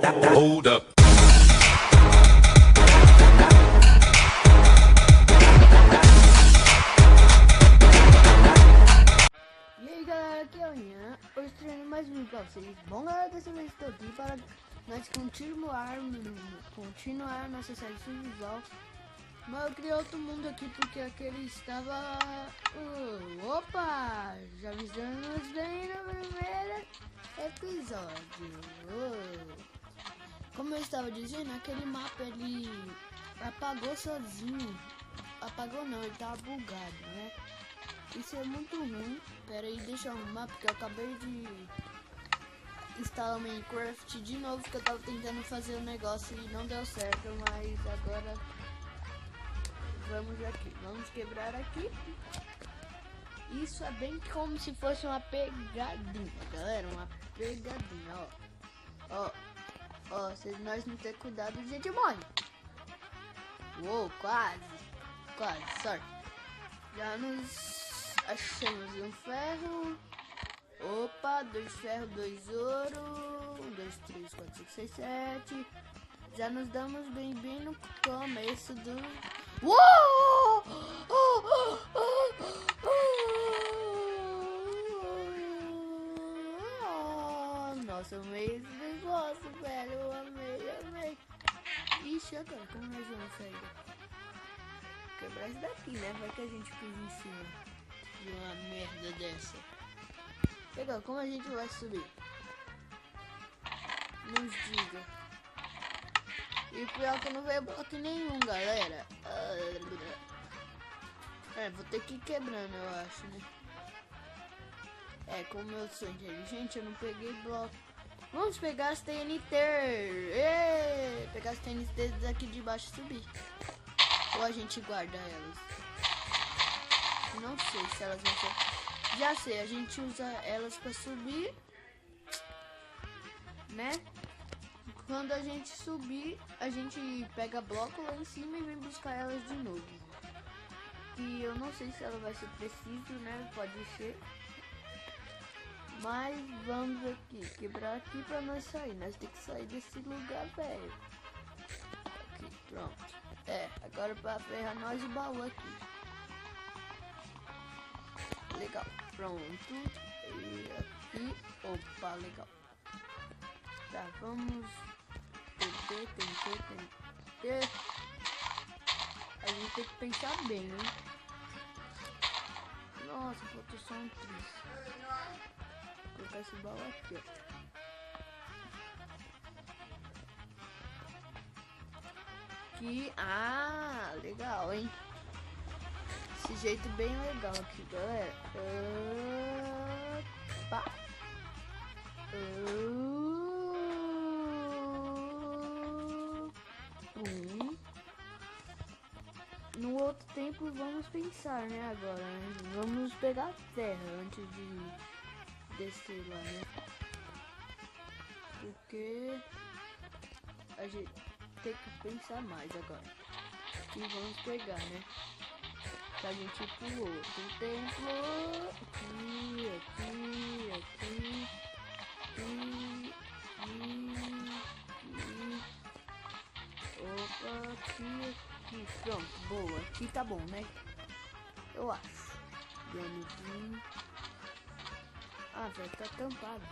Hold up. E aí galera, aqui é o Ian, hoje treinando mais um vídeo pra vocês. Bom galera, dessa vez estou aqui para nós continuar nossa série visual. Mas eu criei outro mundo aqui porque aquele estava... opa! Já avisamos bem no primeiro episódio. Como eu estava dizendo, aquele mapa ele apagou sozinho. Apagou não, ele tava bugado, né? Isso é muito ruim. Pera aí, deixa eu arrumar porque eu acabei de instalar o Minecraft de novo, porque eu tava tentando fazer o negócio e não deu certo, mas agora vamos aqui, vamos quebrar aqui. Isso é bem como se fosse uma pegadinha, galera, uma pegadinha, ó, se nós não ter cuidado, a gente morre. Uou, quase, sorte. Já nos achamos um ferro. Opa, 2 ferro, 2 ouro. 1, 2, 3, 4, 5, 6, 7. Já nos damos bem no começo do... Uou! Nossa, eu amei esse negócio, velho. Eu amei. Ixi, agora como nós vamos sair? Quebrar isso daqui, né? Vai que a gente pisa em cima de uma merda dessa. Legal, como a gente vai subir? Nos diga. E pior que não veio bloco nenhum, galera. Vou ter que ir quebrando, eu acho, né? Como eu sou inteligente, eu não peguei bloco. Vamos pegar as TNT. Pegar as TNT daqui de baixo e subir. Ou a gente guarda elas? Não sei se elas vão ser... Já sei, a gente usa elas para subir, né? Quando a gente subir, a gente pega bloco lá em cima e vem buscar elas de novo. E eu não sei se ela vai ser preciso, né? Pode ser. Mas vamos aqui, quebrar aqui para nós sair. Nós temos que sair desse lugar, velho. Aqui, pronto. Agora para ferrar nós o baú aqui. Legal, pronto. E aqui, opa, legal. Tá, vamos ter. A gente tem que pensar bem, hein? Nossa, faltou só um tris. Vou colocar esse baú aqui, ó. Legal, hein? Esse jeito bem legal aqui, galera. Opa. No outro tempo vamos pensar, né, agora, né? Vamos pegar a terra antes de descer lá, né? Porque a gente tem que pensar mais agora. E vamos pegar, né? A gente pulou outro templo. Aqui. Opa, aqui. Pronto, boa. Aqui tá bom, né? Eu acho. Velho, tá tampado.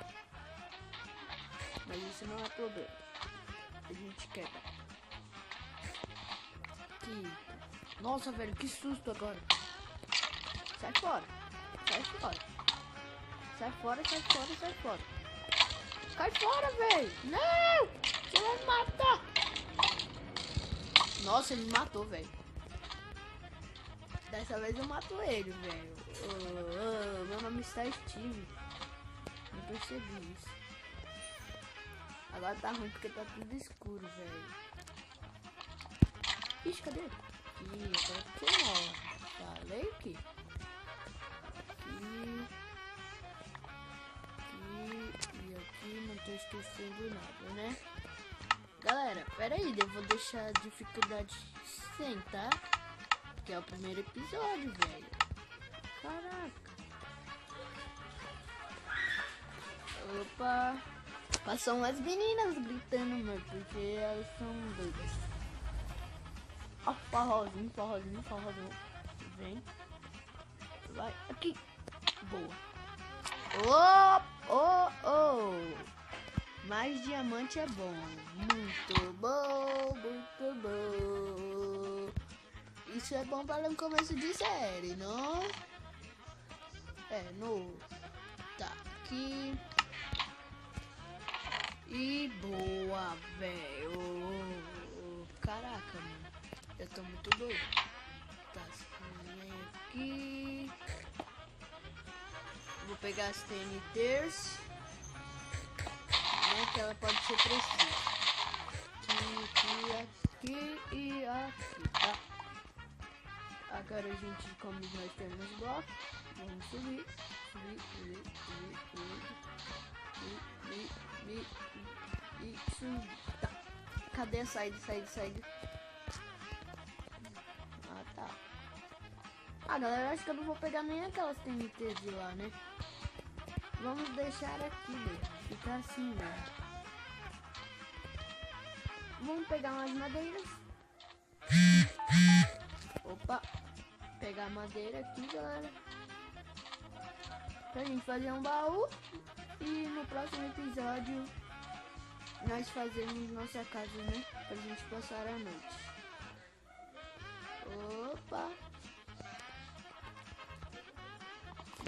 Mas isso não é problema. A gente quebra. Aqui. Nossa, velho, que susto agora. Sai fora. Sai fora, velho. Não! Você vai me matar. Nossa, ele me matou, velho. Dessa vez eu mato ele, velho. Meu nome está Steve. Não percebi isso. Agora tá ruim porque tá tudo escuro, velho. Ixi, cadê ele? Agora que morre. Falei aqui. Aqui, não tô esquecendo nada, né? Galera, pera aí, eu vou deixar a dificuldade sem, tá? Porque é o primeiro episódio, velho. Caraca. Opa. Passam umas meninas gritando, mano, porque elas são doidas. Ó, forrozinho, forrozinho, forrozinho. Vem. Vai, aqui. Boa. Mais diamante é bom. Muito bom, muito bom. Isso é bom para um começo de série, não? É, novo. Tá, aqui. E boa, velho. Caraca, mano. Eu tô muito doido. Tá, aqui. Vou pegar as TNTs. Né, que ela pode ser precisa. Aqui e aqui, tá? Agora a gente, como nós temos blocos, vamos subir. E subir. Tá. Cadê a saída? Ah, tá. Ah, galera, acho que eu não vou pegar nem aquelas TNTs de lá, né? Vamos deixar aqui, né? Ficar assim, né? Vamos pegar umas madeiras. Opa! Pegar madeira aqui, galera. Pra gente fazer um baú. E no próximo episódio nós fazemos nossa casa, né? Pra gente passar a noite. Opa!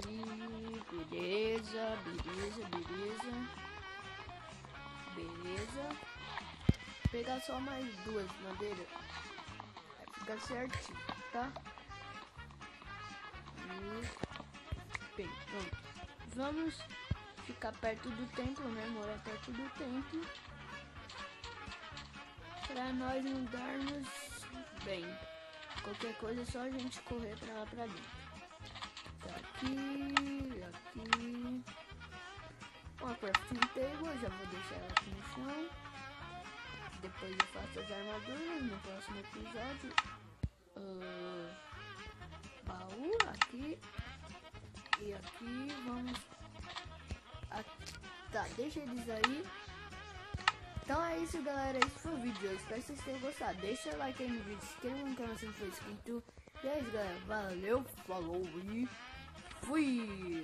E beleza. Vou pegar só mais duas madeiras. Vai ficar certinho, tá? E bem, pronto. Vamos ficar perto do templo, né? Morar perto do templo. Pra nós não darmos bem. Qualquer coisa é só a gente correr pra lá pra dentro. Tá aqui. Uma crafting table, eu já vou deixar ela aqui no chão. Depois eu faço as armaduras no próximo episódio. Baú aqui. E aqui vamos. Aqui. Tá, deixa eles aí. Então é isso, galera. Esse foi o vídeo. Eu espero que vocês tenham gostado. Deixa o like aí no vídeo. Se inscreva no canal se não for inscrito. E é isso, galera. Valeu, falou e fui!